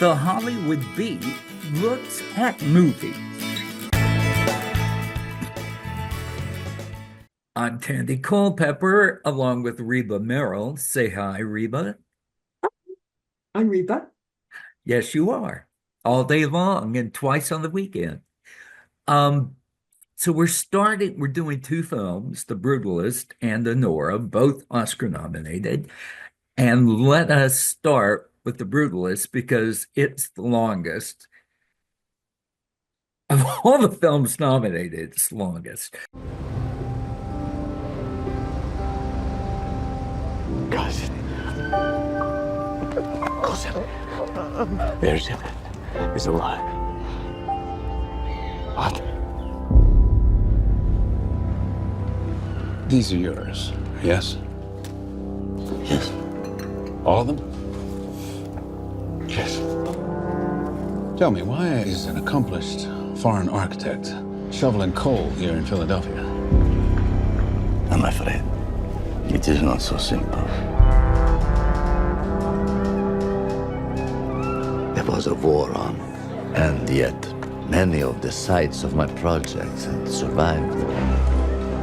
The Hollywood Beat looks at movies. I'm Tandy Culpepper, along with Reba Merrill. Say hi, Reba. I'm Reba. Yes, you are. All day long and twice on the weekend. Um, so we're doing two films, The Brutalist and Anora, both Oscar nominated. And let us start with The Brutalist because it's the longest. Of all the films nominated, it's the longest. Cousin. Cousin. There's him. He's alive. What? These are yours, yes? Yes. All of them? Yes. Tell me, why is an accomplished foreign architect shoveling coal here in Philadelphia? I'm afraid it is not so simple. There was a war on, and yet many of the sites of my projects had survived.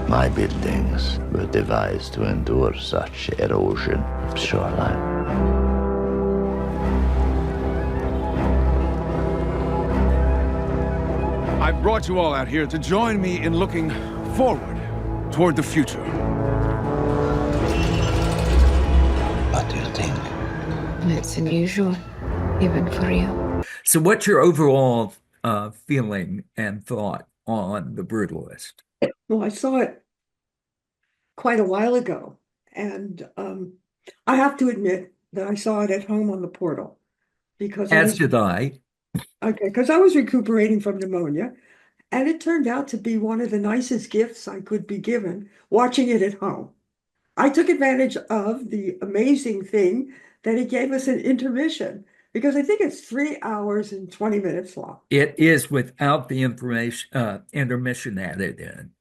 My buildings were devised to endure such erosion of shoreline. I brought you all out here to join me in looking forward toward the future. What do you think? It's unusual, even for you. So what's your overall feeling and thought on The Brutalist? Well, I saw it quite a while ago, and I have to admit that I saw it at home on the portal because As did I. because I was recuperating from pneumonia, and it turned out to be one of the nicest gifts I could be given watching it at home. I took advantage of the amazing thing that it gave us an intermission because I think it's 3 hours and 20 minutes long. It is without the information intermission added in.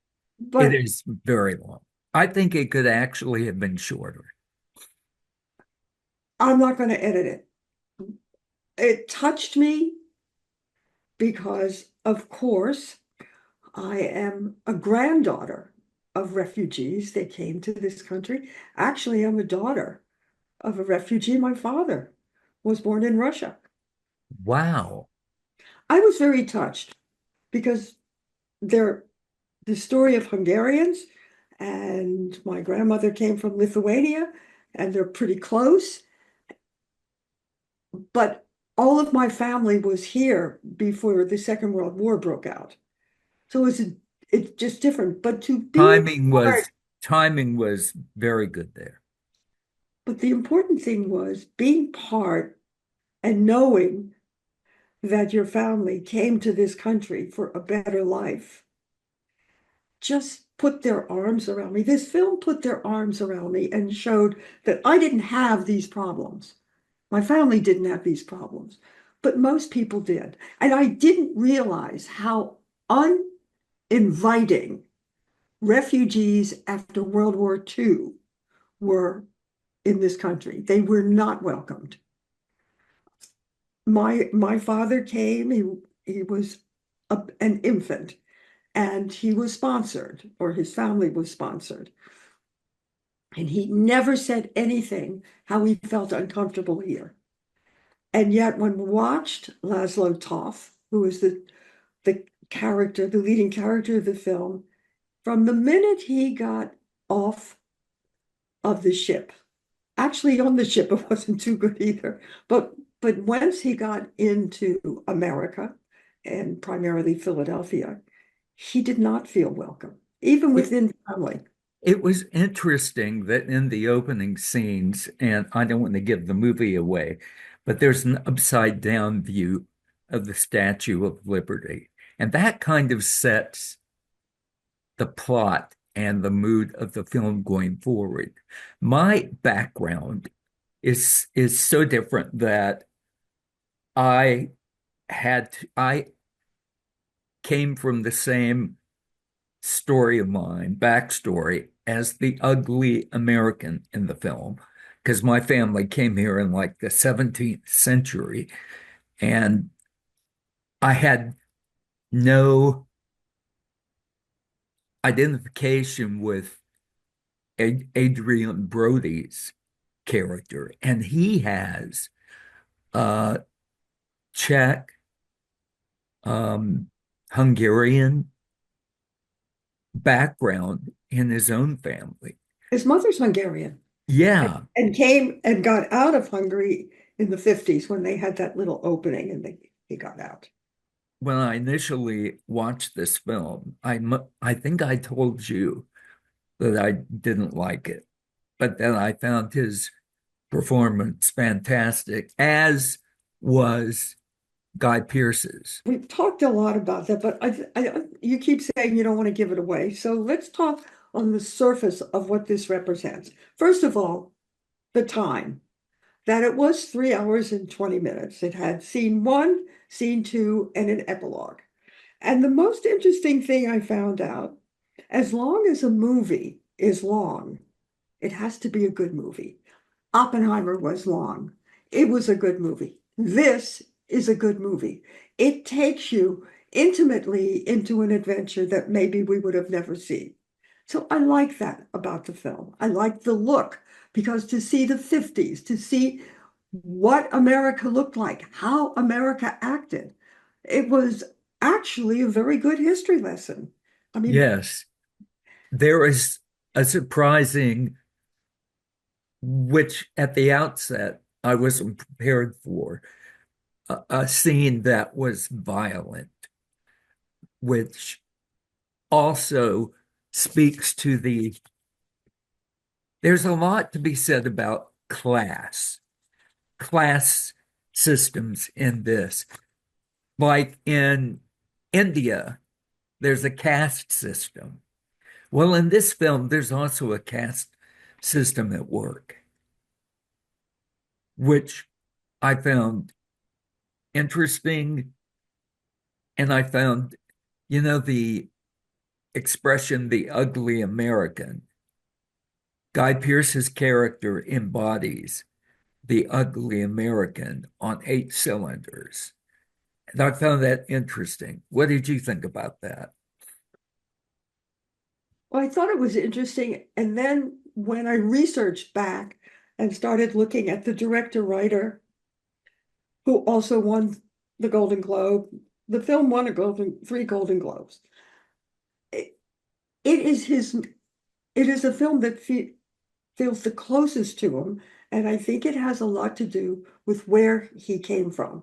It But is very long. I think it could actually have been shorter. I'm not going to edit it. It touched me because, of course, I am a granddaughter of refugees that came to this country. Actually, I'm a daughter of a refugee. My father was born in Russia. Wow. I was very touched because they're the story of Hungarians, and my grandmother came from Lithuania, and they're pretty close. But all of my family was here before the Second World War broke out. So it's just different. But to be Timing part, was timing was very good there. but the important thing was being part and knowing that your family came to this country for a better life. Just put their arms around me. This film put their arms around me and showed that I didn't have these problems. My family didn't have these problems, but most people did. And I didn't realize how uninviting refugees after World War II were in this country. They were not welcomed. My father came, he was an infant, and he was sponsored, or his family was sponsored. And he never said anything how he felt uncomfortable here. And yet when we watched Laszlo Toth, who is the character, the leading character of the film, from the minute he got off of the ship, actually on the ship it wasn't too good either, but once he got into America and primarily Philadelphia, he did not feel welcome, even It, within family. it was interesting that in the opening scenes, and I don't want to give the movie away, but there's an upside down view of the Statue of Liberty. And that kind of sets the plot and the mood of the film going forward. My background is so different that I came from the same story of mine, backstory, as the ugly American in the film, because my family came here in like the 17th century. And I had no identification with Adrien Brody's character, and he has Czech, Hungarian background in his own family. His mother's Hungarian Yeah. and came and got out of Hungary in the 50s when they had that little opening and he got out. When I initially watched this film, I think I told you that I didn't like it, but then I found his performance fantastic, as was Guy Pearce's. We've talked a lot about that, but you keep saying you don't want to give it away. So let's talk on the surface of what this represents. First of all, the time, that it was 3 hours and 20 minutes. It had scene one, scene two, and an epilogue. And the most interesting thing I found out, as long as a movie is long, it has to be a good movie. Oppenheimer was long. It was a good movie. This is a good movie. It takes you intimately into an adventure that maybe we would have never seen. So I like that about the film. I like the look, because to see the 50s, to see what America looked like, how America acted, it was actually a very good history lesson. I mean, Yes, there is a surprising, which at the outset I wasn't prepared for, a scene that was violent, which also speaks to there's a lot to be said about class systems in this. Like in India, there's a caste system. Well, in this film, there's also a caste system at work, which I found interesting. And I found, the expression, the ugly American. Guy Pearce's character embodies the ugly American on 8 cylinders. And I found that interesting. What did you think about that? well, I thought it was interesting. And then when I researched back and started looking at the director writer, who also won the Golden Globe, the film won 3 Golden Globes. It is a film that feels the closest to him, and I think it has a lot to do with where he came from.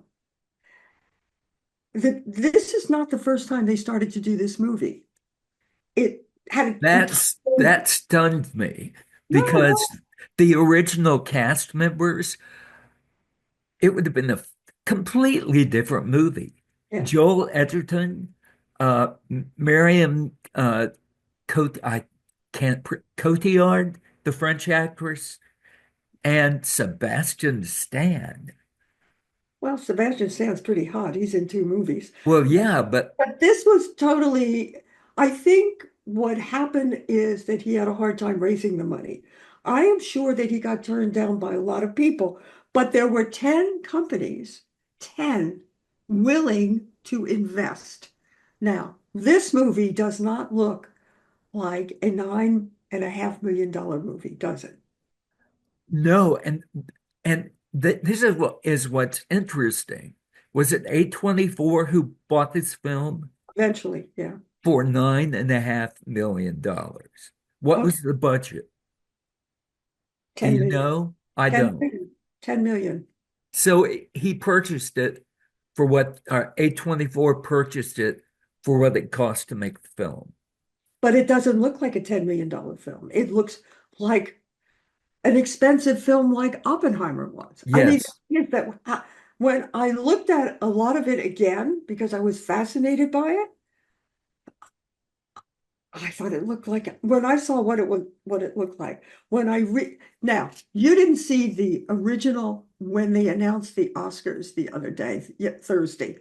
This is not the first time they started to do this movie. It had That stunned me no, because the original cast members, it would have been a completely different movie. yeah. Joel Edgerton, Miriam I can't Cotillard, the French actress, and Sebastian Stan. Well, Sebastian Stan's pretty hot. He's in 2 movies. Well, yeah, but But this was totally, I think what happened is that he had a hard time raising the money. I am sure that he got turned down by a lot of people, but there were 10 companies, 10 willing to invest. Now, this movie does not look like a $9.5 million movie, does it? no, and this is what's interesting. Was it A24 who bought this film Eventually, yeah. for $9.5 million? What Okay, was the budget? Do 10 you million. know? I 10 don't. million. 10 million. So he purchased it for what A24 purchased it for what it cost to make the film. But it doesn't look like a $10 million film. It looks like an expensive film like Oppenheimer was. I mean, Yes. when I looked at a lot of it again, because I was fascinated by it, I thought it looked like, when I saw what it looked like, now, you didn't see the original when they announced the Oscars the other day, Thursday.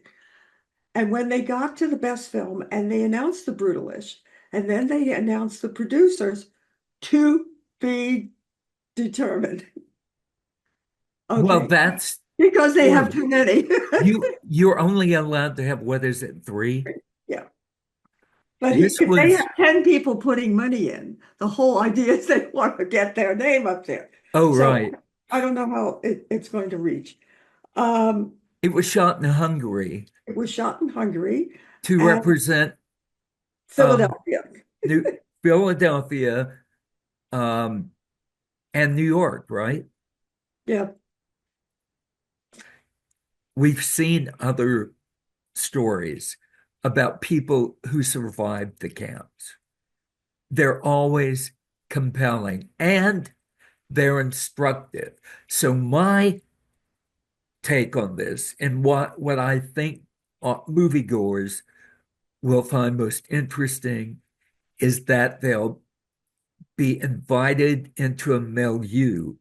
And when they got to the best film and they announced the Brutalist, and then they announced the producers, to be determined. Well, Okay. that's Because they have too many. You're only allowed to have, what is it, 3? Yeah. But This if they was, have 10 people putting money in, the whole idea is they want to get their name up there. oh, So right. I don't know how it's going to reach. Um, It was shot in Hungary it was shot in Hungary to and represent Philadelphia. Philadelphia and New York, right? Yeah. We've seen other stories about people who survived the camps. They're always compelling and they're instructive. So my take on this and what I think moviegoers will find most interesting is that they'll be invited into a milieu,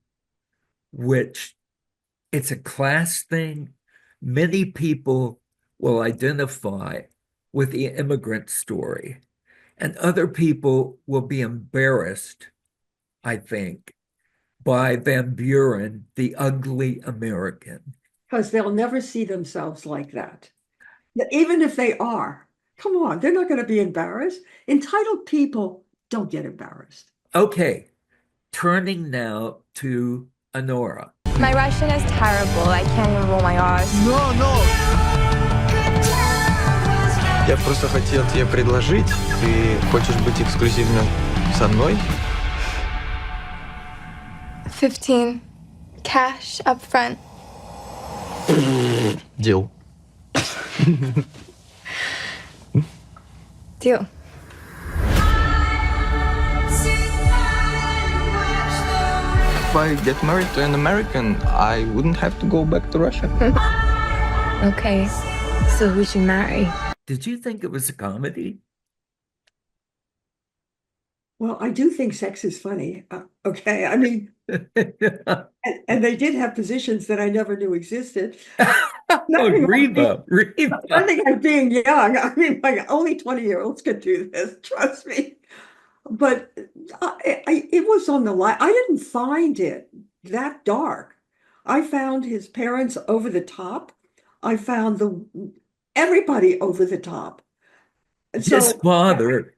which it's a class thing. Many people will identify with the immigrant story, and other people will be embarrassed, I think, by Van Buren, the ugly American. Because they'll never see themselves like that. Even if they are, come on, they're not going to be embarrassed. Entitled people don't get embarrassed. Okay, turning now to Anora. My Russian is terrible. I can't even roll my R's. Я просто хотел тебе предложить. Ты хочешь быть эксклюзивно со мной? 15. Cash up front. Deal. Deal. If I get married to an American, I wouldn't have to go back to Russia. Okay, so we should marry. Did you think it was a comedy? Well, I do think sex is funny. Okay. I mean, and they did have positions that I never knew existed. Reba. Nothing like being young. I mean, like only 20-year-olds could do this, trust me. But it was on the line. I didn't find it that dark. I found his parents over the top. I found everybody over the top. His father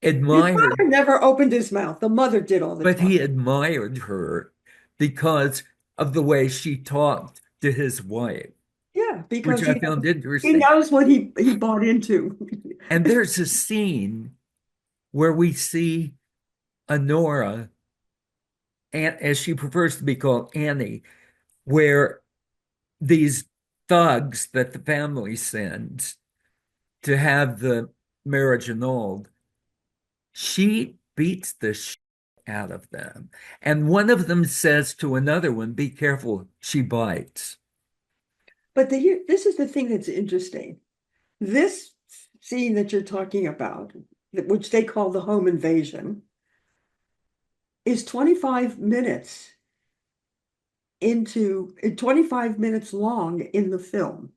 admired. His father never opened his mouth. The mother did all the But talking. he admired her because of the way she talked to his wife. Yeah, because which I found he interesting. knows what he bought into. And there's a scene where we see Anora, and as she prefers to be called, Annie, where these thugs that the family sends to have the marriage annulled, she beats the shit out of them. And one of them says to another one, "Be careful, she bites." But this is the thing that's interesting. This scene that you're talking about, which they call the home invasion, is 25 minutes 25 minutes long in the film.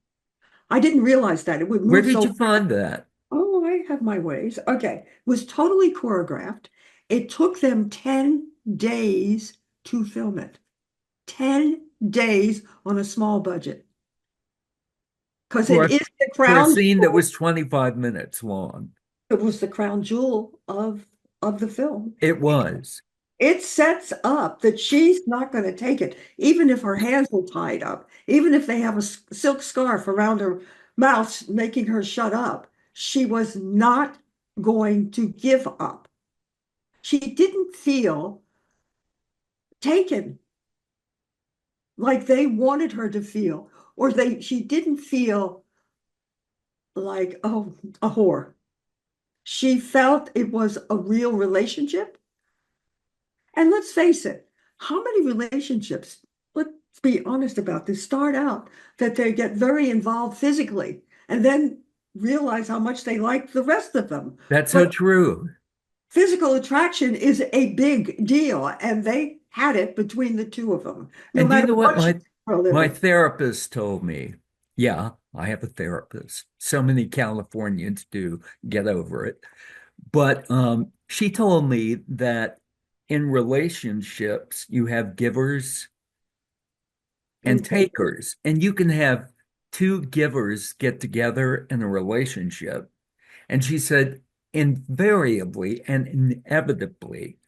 I didn't realize that. It would move. Where did you find that? Oh, I have my ways. Okay. It was totally choreographed. It took them 10 days to film it. 10 days on a small budget. Because it is the For a crown scene that jewel. was 25 minutes long. It was the crown jewel of the film. It was. It sets up that she's not going to take it, even if her hands are tied up, even if they have a silk scarf around her mouth making her shut up. She was not going to give up. She didn't feel taken like they wanted her to feel, or she didn't feel like, oh, a whore. She felt it was a real relationship. And let's face it, how many relationships, let's be honest about this, start out that they get very involved physically and then realize how much they like the rest of them. That's so true. Physical attraction is a big deal, and they had it between the two of them. And you know what my living. therapist told me? Yeah, I have a therapist. So many Californians do. Get over it. But she told me that in relationships, you have givers and takers. And you can have two givers get together in a relationship. And she said, invariably and inevitably,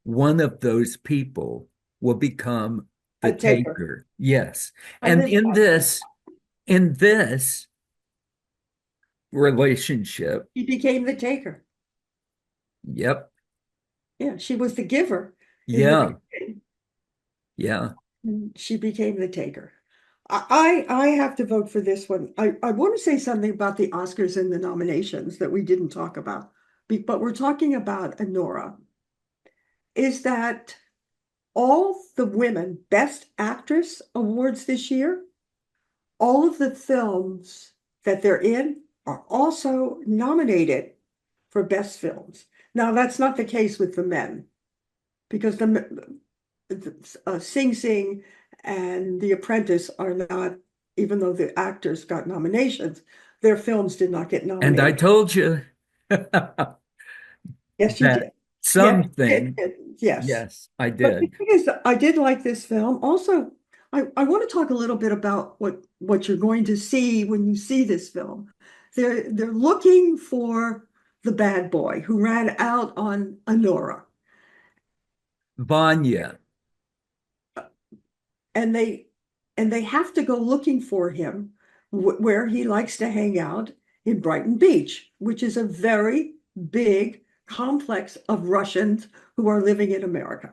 one of those people will become the A taker. taker. Yes. I And live in by this relationship, She became the taker. yep, Yeah, she was the giver in the yeah, beginning. yeah. She became the taker. I have to vote for this one. I want to say something about the Oscars and the nominations that we didn't talk about, but we're talking about Anora. Is that all the women Best Actress awards this year, all of the films that they're in are also nominated for Best Films. Now, that's not the case with the men, because the Sing Sing and The Apprentice are not, even though the actors got nominations, their films did not get And I nominated. told you that Yes, you did. something, Yes. yes, I But the did. thing is, I did like this film. Also, I want to talk a little bit about what you're going to see when you see this film. They're looking for the bad boy who ran out on Anora. Vanya, And they have to go looking for him where he likes to hang out in Brighton Beach, which is a very big complex of Russians who are living in America.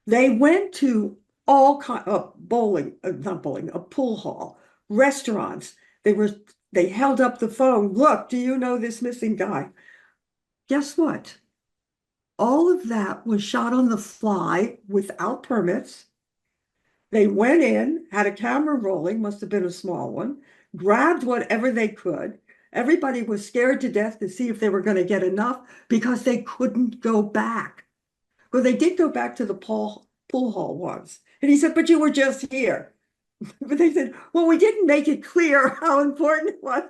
They went to all kind of bowling, not bowling, a pool hall, restaurants. They held up the phone. Look, do you know this missing guy? Guess what? All of that was shot on the fly without permits. They went in, had a camera rolling, must have been a small one, grabbed whatever they could. Everybody was scared to death to see if they were going to get enough because they couldn't go back. Well, they did go back to the pool hall once. And he said, but you were just here. But they said, well, we didn't make it clear how important it was.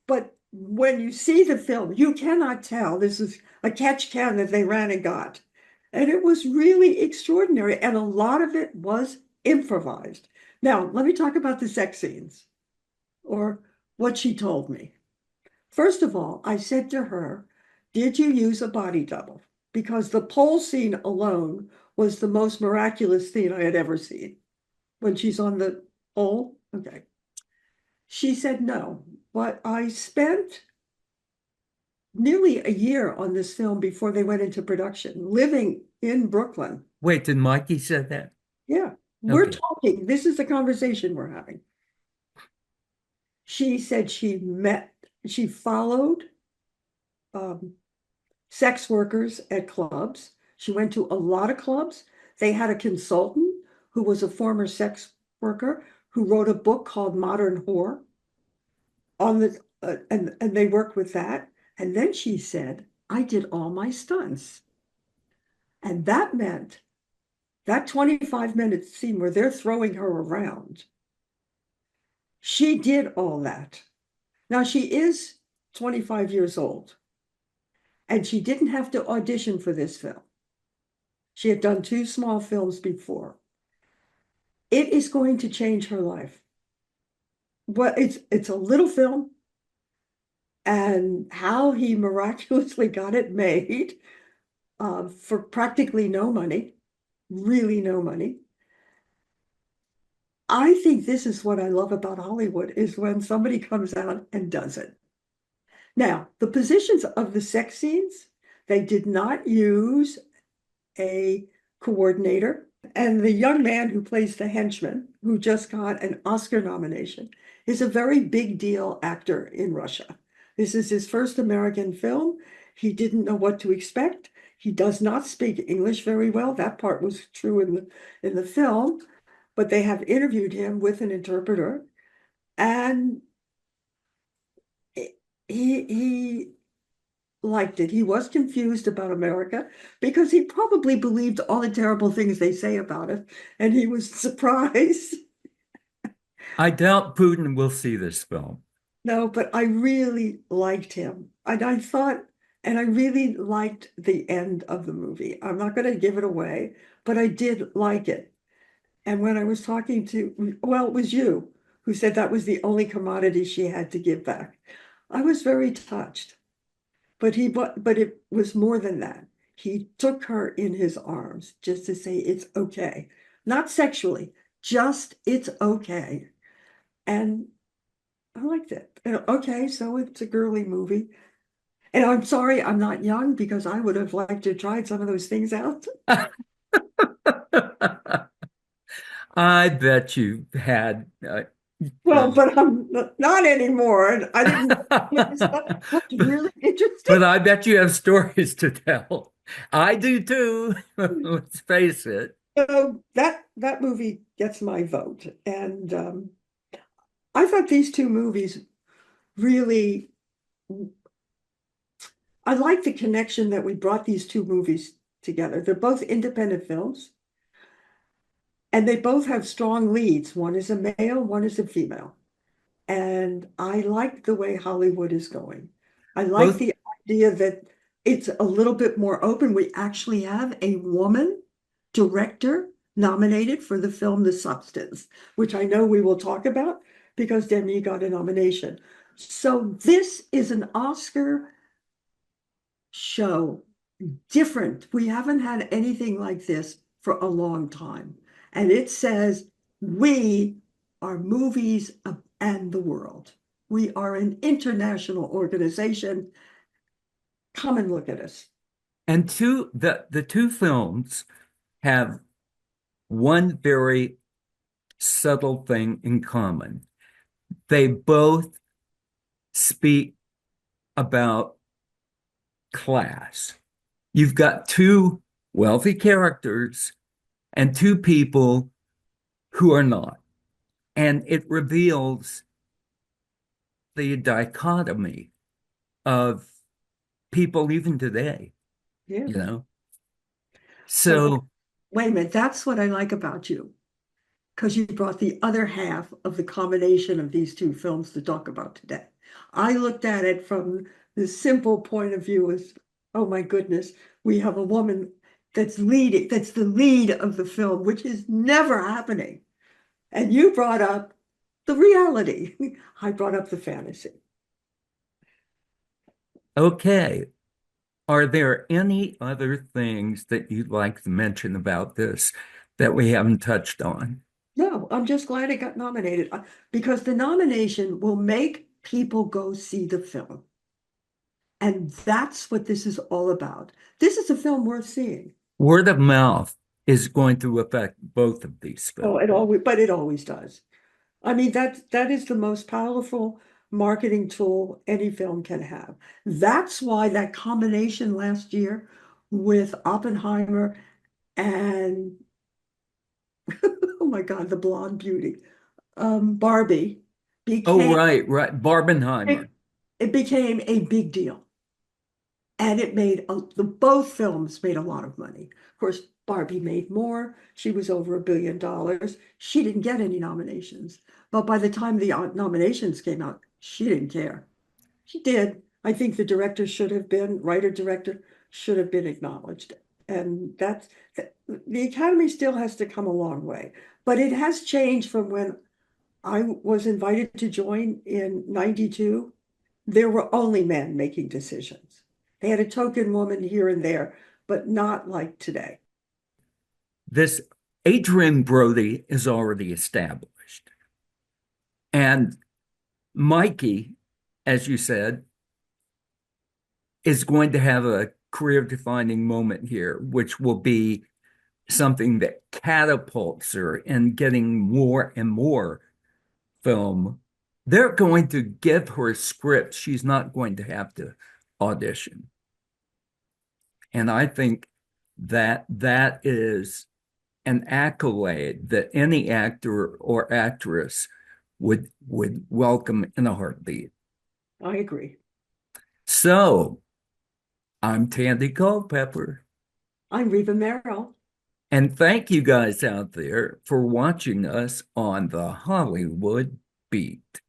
But when you see the film, you cannot tell this is a catch can that they ran and got. And it was really extraordinary. And a lot of it was improvised. Now, let me talk about the sex scenes or what she told me. First of all, I said to her, did you use a body double? Because the pole scene alone was the most miraculous scene I had ever seen. When she's on the pole, okay. She said no, but I spent nearly a year on this film before they went into production, living in Brooklyn. wait, did Mikey say that? Yeah, we're Okay. talking. This is the conversation we're having. She said she followed sex workers at clubs. She went to a lot of clubs. They had a consultant who was a former sex worker who wrote a book called Modern Whore on the and they worked with that. And then she said, I did all my stunts. And that meant that 25-minute scene where they're throwing her around, she did all that. Now she is 25 years old. And she didn't have to audition for this film. She had done 2 small films before. It is going to change her life. Well, it's a little film, and how he miraculously got it made for practically no money, really no money. I think this is what I love about Hollywood, is when somebody comes out and does it. Now, the positions of the sex scenes, they did not use a coordinator. And the young man who plays the henchman, who just got an Oscar nomination, is a very big deal actor in Russia. This is his first American film. He didn't know what to expect. He does not speak English very well. That part was true in the film, but they have interviewed him with an interpreter, and he liked it. He was confused about America because he probably believed all the terrible things they say about it, and he was surprised. I doubt Putin will see this film. No, but I really liked him. And I really liked the end of the movie. I'm not going to give it away, but I did like it. And when I was talking to, well, it was you who said that was the only commodity she had to give back. I was very touched. But it was more than that. He took her in his arms just to say it's okay. Not sexually, just it's okay. And I liked it. Okay, so it's a girly movie. And I'm sorry I'm not young because I would have liked to try some of those things out. I bet you had Well, but I'm not anymore. And I didn't it's looked really interesting. but I bet you have stories to tell. I do too. Let's face it. So that movie gets my vote. And I thought these two movies really, I like the connection that we brought these two movies together. They're both independent films, and they both have strong leads. One is a male, one is a female. And I like the way Hollywood is going. I like Both the idea that it's a little bit more open. We actually have a woman director nominated for the film The Substance, which I know we will talk about because Demi got a nomination. So this is an Oscar show, different. We haven't had anything like this for a long time. And it says, we are movies and the world. We are an international organization. Come and look at us. and the two films have one very subtle thing in common. They both speak about class. You've got two wealthy characters and two people who are not. And it reveals the dichotomy of people even today, Yeah. you know? So So, wait a minute, that's what I like about you. Because you brought the other half of the combination of these two films to talk about today. I looked at it from the simple point of view as, oh my goodness, we have a woman that's leading, that's the lead of the film, which is never happening. And you brought up the reality. I brought up the fantasy. okay. Are there any other things that you'd like to mention about this that we haven't touched on? No, I'm just glad it got nominated because the nomination will make people go see the film. And that's what this is all about. This is a film worth seeing. Word of mouth is going to affect both of these Oh, films. but it always does. I mean, that is the most powerful marketing tool any film can have. That's why that combination last year with Oppenheimer and oh my God, the blonde beauty, Barbie Oh, became right. Barbenheimer. it became a big deal. And it made both films made a lot of money. Of course, Barbie made more. She was over $1 billion. She didn't get any nominations. But by the time the nominations came out, she didn't care. She did. I think the director should have been, writer director should have been acknowledged. And that's the Academy still has to come a long way. But it has changed from when I was invited to join in 92. There were only men making decisions. They had a token woman here and there, but not like today. This Adrien Brody is already established. And Mikey, as you said, is going to have a career-defining moment here, which will be something that catapults her in getting more and more film. They're going to give her a script. She's not going to have to audition. And I think that that is an accolade that any actor or actress would welcome in a heartbeat. I agree. So I'm Tandy Culpepper. I'm Reba Merrill. And thank you guys out there for watching us on the Hollywood Beat.